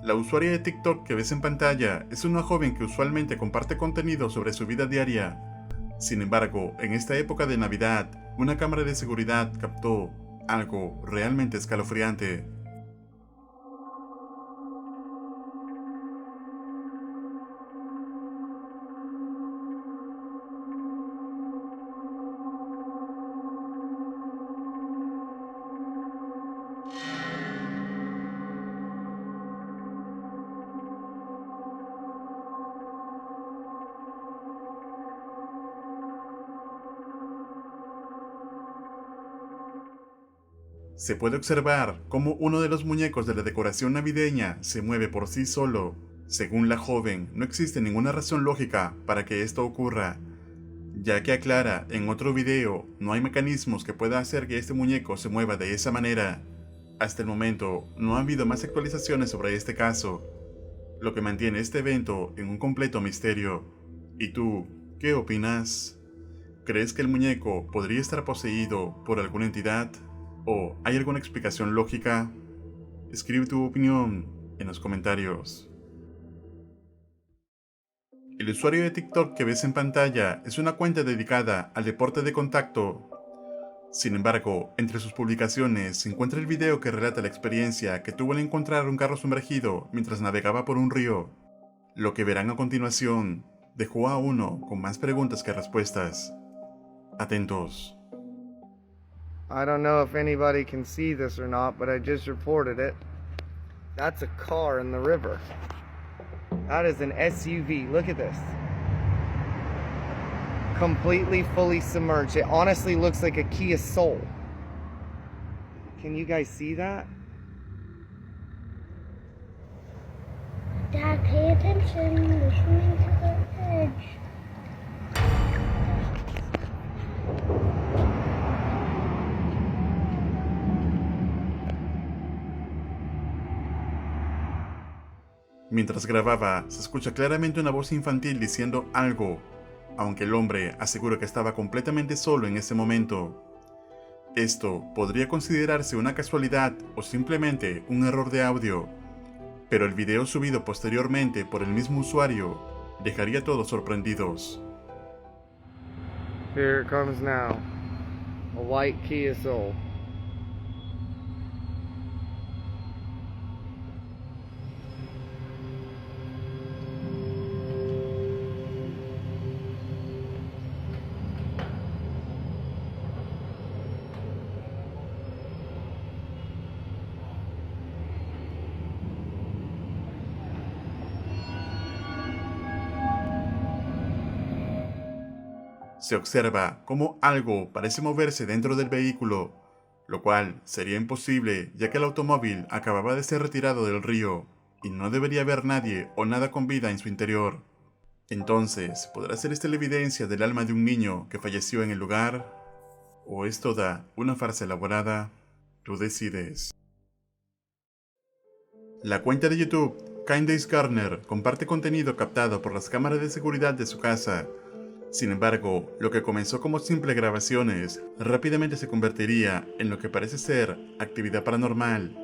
La usuaria de TikTok que ves en pantalla es una joven que usualmente comparte contenido sobre su vida diaria. Sin embargo, en esta época de Navidad, una cámara de seguridad captó algo realmente escalofriante. Se puede observar cómo uno de los muñecos de la decoración navideña se mueve por sí solo. Según la joven, no existe ninguna razón lógica para que esto ocurra, ya que aclara en otro video, no hay mecanismos que puedan hacer que este muñeco se mueva de esa manera. Hasta el momento, no ha habido más actualizaciones sobre este caso, lo que mantiene este evento en un completo misterio. ¿Y tú, qué opinas? ¿Crees que el muñeco podría estar poseído por alguna entidad? ¿O hay alguna explicación lógica? Escribe tu opinión en los comentarios. El usuario de TikTok que ves en pantalla es una cuenta dedicada al deporte de contacto. Sin embargo, entre sus publicaciones se encuentra el video que relata la experiencia que tuvo al encontrar un carro sumergido mientras navegaba por un río. Lo que verán a continuación dejó a uno con más preguntas que respuestas. Atentos. I don't know if anybody can see this or not, but I just reported it. That's a car in the river. That is an SUV. Look at this. Completely fully submerged. It honestly looks like a Kia Soul. Can you guys see that? Dad, pay attention. We're swimming to the edge. Mientras grababa, se escucha claramente una voz infantil diciendo algo, aunque el hombre asegura que estaba completamente solo en ese momento. Esto podría considerarse una casualidad o simplemente un error de audio, pero el video subido posteriormente por el mismo usuario dejaría a todos sorprendidos. Here it comes now. A white Kia Soul. Se observa cómo algo parece moverse dentro del vehículo, lo cual sería imposible ya que el automóvil acababa de ser retirado del río y no debería haber nadie o nada con vida en su interior. Entonces, ¿podrá ser esta la evidencia del alma de un niño que falleció en el lugar? ¿O es toda una farsa elaborada? Tú decides. La cuenta de YouTube Candace Garner comparte contenido captado por las cámaras de seguridad de su casa. Sin embargo, lo que comenzó como simples grabaciones rápidamente se convertiría en lo que parece ser actividad paranormal.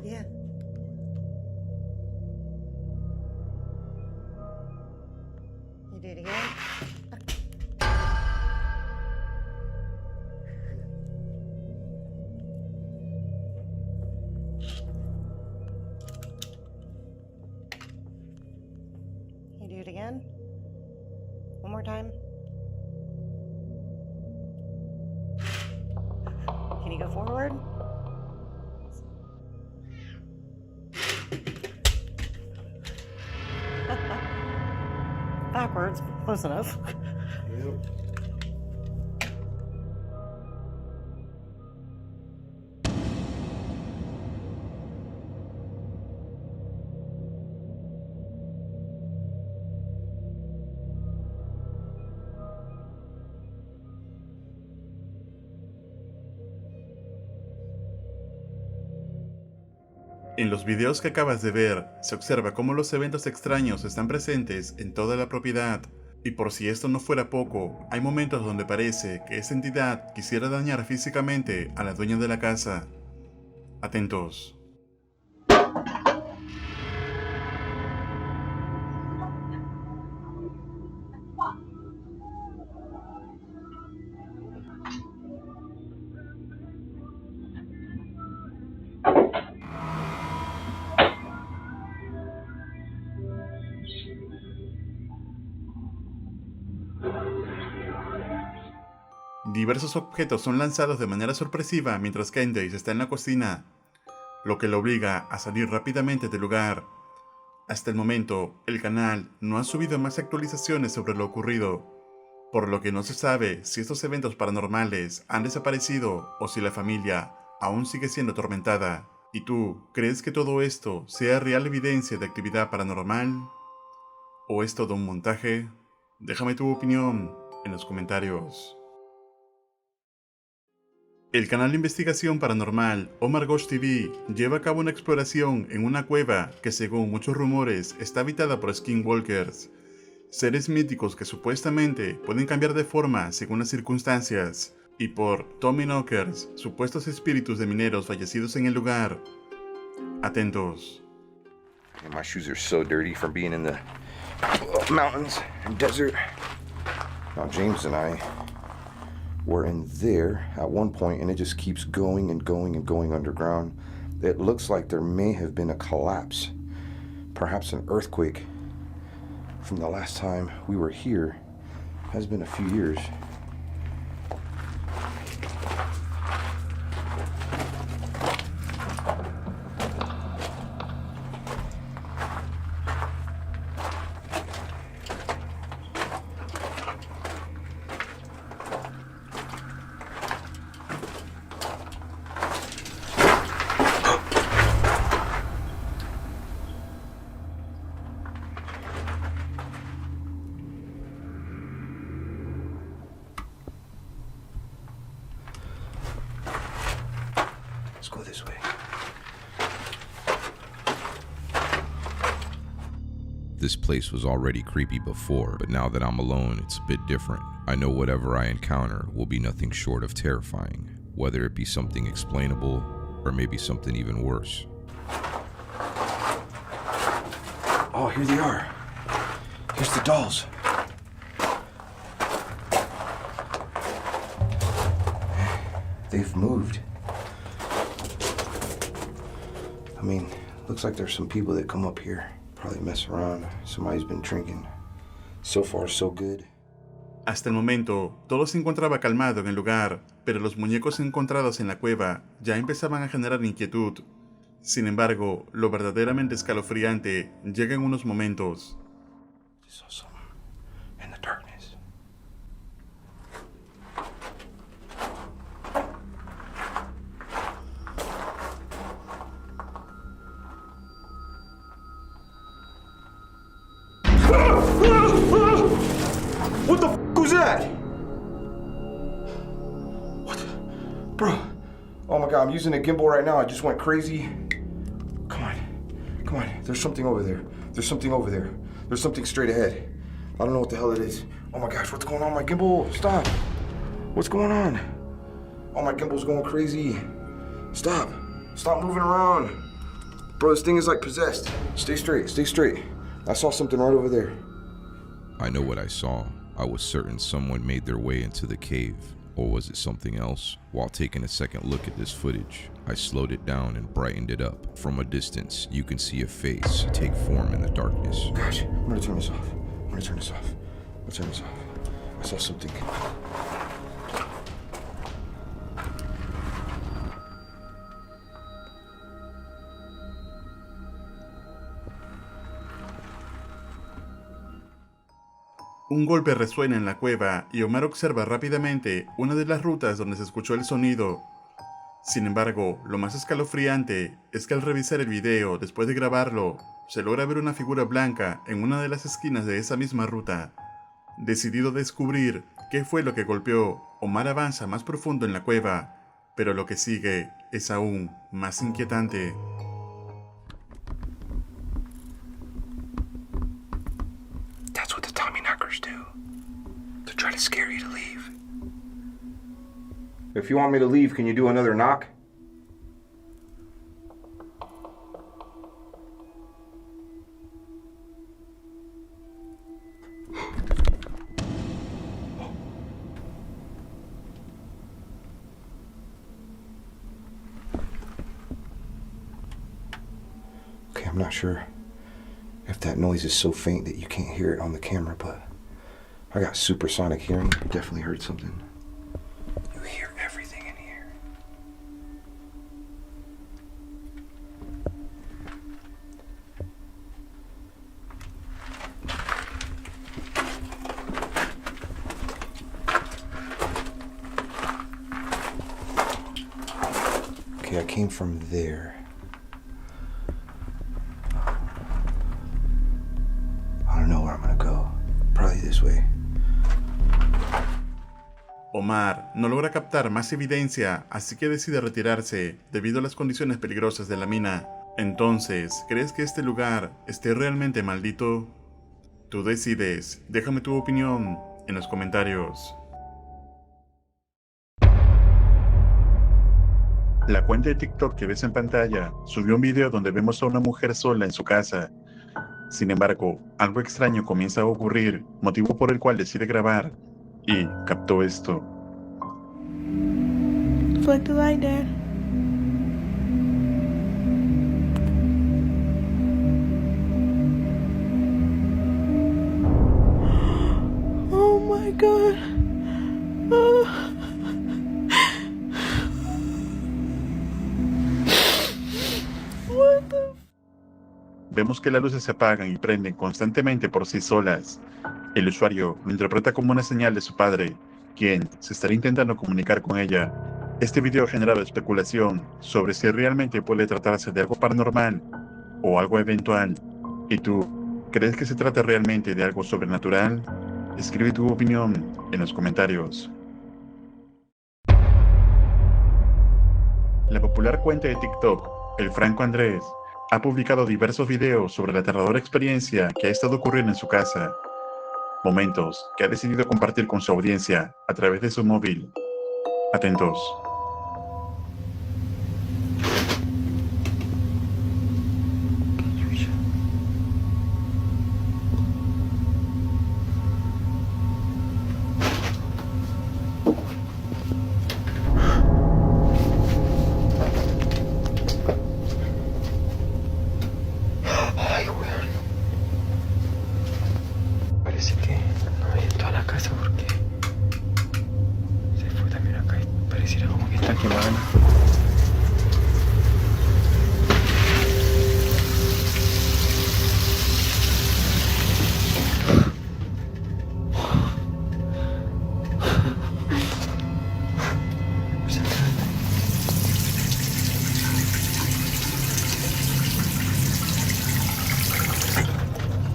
Yeah. You do it again? You do it again? One more time? Can you go forward? Backwards, close enough. En los videos que acabas de ver, se observa cómo los eventos extraños están presentes en toda la propiedad. Y por si esto no fuera poco, hay momentos donde parece que esa entidad quisiera dañar físicamente a la dueña de la casa. Atentos. Diversos objetos son lanzados de manera sorpresiva mientras Candace está en la cocina, lo que la obliga a salir rápidamente del lugar. Hasta el momento, el canal no ha subido más actualizaciones sobre lo ocurrido, por lo que no se sabe si estos eventos paranormales han desaparecido o si la familia aún sigue siendo atormentada. ¿Y tú crees que todo esto sea real evidencia de actividad paranormal? ¿O es todo un montaje? Déjame tu opinión en los comentarios. El canal de investigación paranormal Omar Ghost TV lleva a cabo una exploración en una cueva que, según muchos rumores, está habitada por skinwalkers, seres míticos que supuestamente pueden cambiar de forma según las circunstancias, y por Tommyknockers, supuestos espíritus de mineros fallecidos en el lugar. Atentos. My shoes are so dirty from being in the mountains and desert. Now James and I were in there at one point, and it just keeps going and going and going underground. It looks like there may have been a collapse, perhaps an earthquake. From the last time we were here, has been a few years. Let's go this way. This place was already creepy before, but now that I'm alone, it's a bit different. I know whatever I encounter will be nothing short of terrifying, whether it be something explainable or maybe something even worse. Oh, here they are. Here's the dolls. They've moved. I mean, looks like there's some people that come up here, probably mess around. Somebody's been drinking. So far, so good. Hasta el momento, todo se encontraba calmado en el lugar, pero los muñecos encontrados en la cueva ya empezaban a generar inquietud. Sin embargo, lo verdaderamente escalofriante llega en unos momentos. Just saw something in the darkness. What the f was that? What? Bro. Oh my god, I'm using a gimbal right now. I just went crazy. Come on. Come on. There's something over there. There's something over there. There's something straight ahead. I don't know what the hell it is. Oh my gosh, what's going on? My gimbal, stop. What's going on? Oh, my gimbal's going crazy. Stop. Stop moving around. Bro, this thing is like possessed. Stay straight, stay straight. I saw something right over there. I know what I saw. I was certain someone made their way into the cave. Or was it something else? While taking a second look at this footage, I slowed it down and brightened it up. From a distance, you can see a face take form in the darkness. Gosh, I'm gonna turn this off. I'm gonna turn this off. I'm gonna turn this off. I saw something. Un golpe resuena en la cueva y Omar observa rápidamente una de las rutas donde se escuchó el sonido. Sin embargo, lo más escalofriante es que al revisar el video después de grabarlo, se logra ver una figura blanca en una de las esquinas de esa misma ruta. Decidido a descubrir qué fue lo que golpeó, Omar avanza más profundo en la cueva, pero lo que sigue es aún más inquietante. do. To try to scare you to leave. If you want me to leave, can you do another knock? Okay, I'm not sure if that noise is so faint that you can't hear it on the camera, but I got supersonic hearing. You definitely heard something. You hear everything in here. Okay, I came from there. I don't know where I'm gonna go. Probably this way. Omar no logra captar más evidencia, así que decide retirarse debido a las condiciones peligrosas de la mina. Entonces, ¿crees que este lugar esté realmente maldito? Tú decides, déjame tu opinión en los comentarios. La cuenta de TikTok que ves en pantalla subió un video donde vemos a una mujer sola en su casa. Sin embargo, algo extraño comienza a ocurrir, motivo por el cual decide grabar, y captó esto. Flick the light, Dad. Oh my God. What the? Vemos que las luces se apagan y prenden constantemente por sí solas. El usuario lo interpreta como una señal de su padre, quien se estará intentando comunicar con ella. Este video ha generado especulación sobre si realmente puede tratarse de algo paranormal o algo eventual. ¿Y tú, crees que se trata realmente de algo sobrenatural? Escribe tu opinión en los comentarios. La popular cuenta de TikTok, El Franco Andrés, ha publicado diversos videos sobre la aterradora experiencia que ha estado ocurriendo en su casa. Momentos que ha decidido compartir con su audiencia a través de su móvil. Atentos. Ay, weón. Parece que no hay en toda la casa porque se fue también acá y pareciera como que está quemada.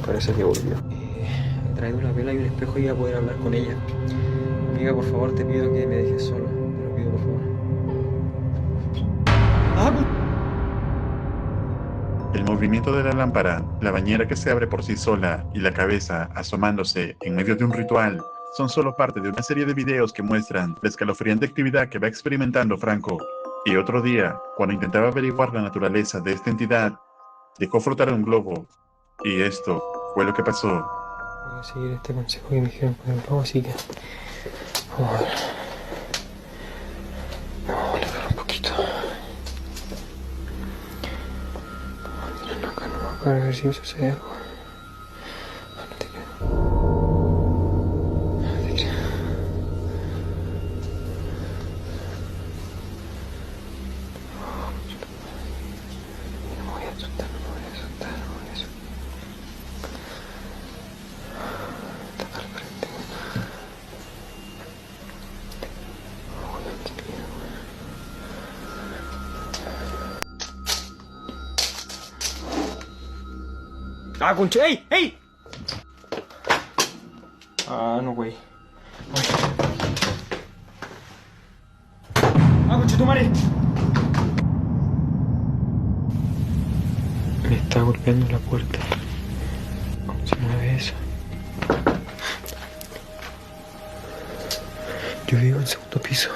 Parece que volvió. He traído una vela y un espejo y voy a poder hablar con ella. Amiga, por favor, te pido que me dejes solo. Te lo pido, por favor. El movimiento de la lámpara, la bañera que se abre por sí sola y la cabeza asomándose en medio de un ritual son solo parte de una serie de videos que muestran la escalofriante actividad que va experimentando Franco. Y otro día, cuando intentaba averiguar la naturaleza de esta entidad, dejó flotar un globo. Y esto fue lo que pasó. Voy a seguir este consejo que me dijeron con el globo, así que vamos a ver. Vamos a alejar un poquito. Vamos a tirarlo acá nomás para ver si me sucede algo. No te creas. No te creas. No me voy a asustar, no me voy a asustar, no me voy a asustar. Está al frente. Oh, tranquilo. ¡Ah, concha! ¡Ey! ¡Ey! Ah, no, güey. ¡Ah, concha tu madre! Me está golpeando la puerta. ¿Cómo se mueve eso? vivo en segundo piso.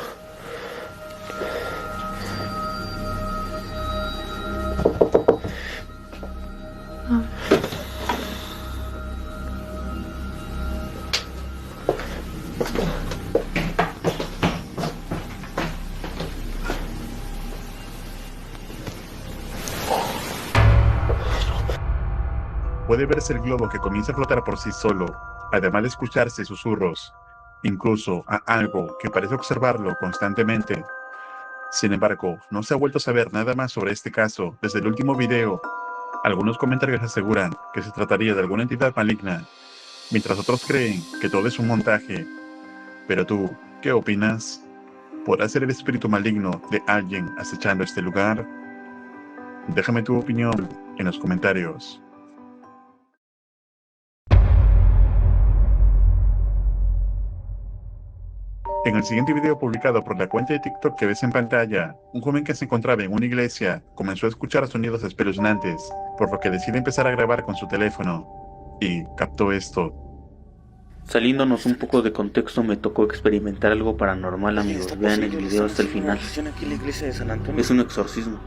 Puede verse el globo que comienza a flotar por sí solo, además de escucharse susurros, incluso a algo que parece observarlo constantemente. Sin embargo, no se ha vuelto a saber nada más sobre este caso desde el último video. Algunos comentarios aseguran que se trataría de alguna entidad maligna, mientras otros creen que todo es un montaje. Pero tú, ¿qué opinas? ¿Podrá ser el espíritu maligno de alguien acechando este lugar? Déjame tu opinión en los comentarios. En el siguiente video publicado por la cuenta de TikTok que ves en pantalla, un joven que se encontraba en una iglesia comenzó a escuchar sonidos espeluznantes, por lo que decide empezar a grabar con su teléfono, y captó esto. Saliéndonos un poco de contexto, me tocó experimentar algo paranormal, amigos. Vean el video hasta el final. Aquí en la iglesia de San Antonio. Es un exorcismo.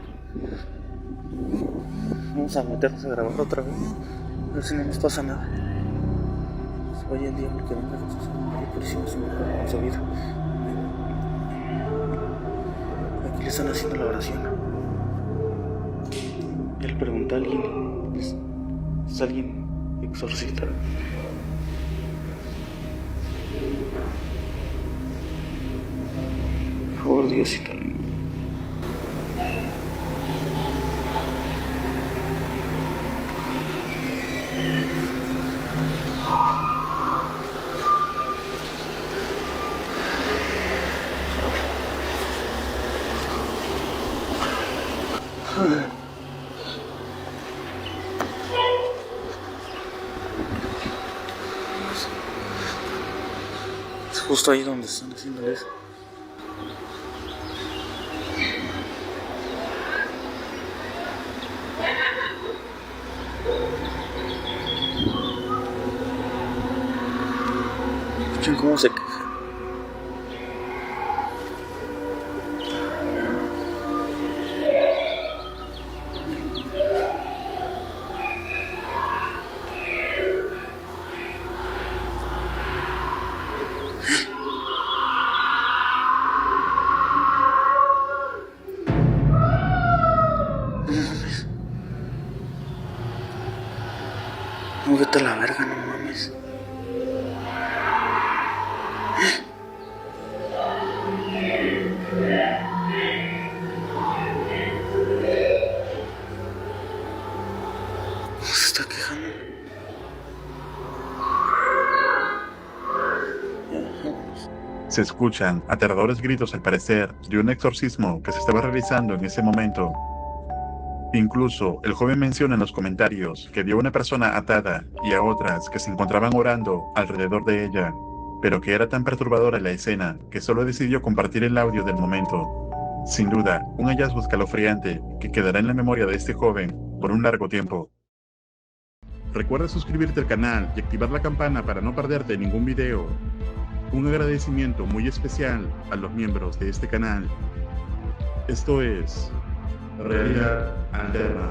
Vamos a meternos a grabar otra vez. A ver si no nos pasa nada. Se vaya el diablo que venga con sus apariciones y con su vida. Aquí le están haciendo la oración. Ya le pregunté a alguien. ¿Es alguien exorcista? Por favor, Diosito. Es justo ahí donde están haciendo eso. Escuchen cómo se queja. No, vete a la verga, no mames. Se está quejando. Se escuchan aterradores gritos al parecer de un exorcismo que se estaba realizando en ese momento. Incluso el joven menciona en los comentarios que vio a una persona atada y a otras que se encontraban orando alrededor de ella, pero que era tan perturbadora la escena que solo decidió compartir el audio del momento. Sin duda, un hallazgo escalofriante que quedará en la memoria de este joven por un largo tiempo. Recuerda suscribirte al canal y activar la campana para no perderte ningún video. Un agradecimiento muy especial a los miembros de este canal. Esto es Realidad Alterna.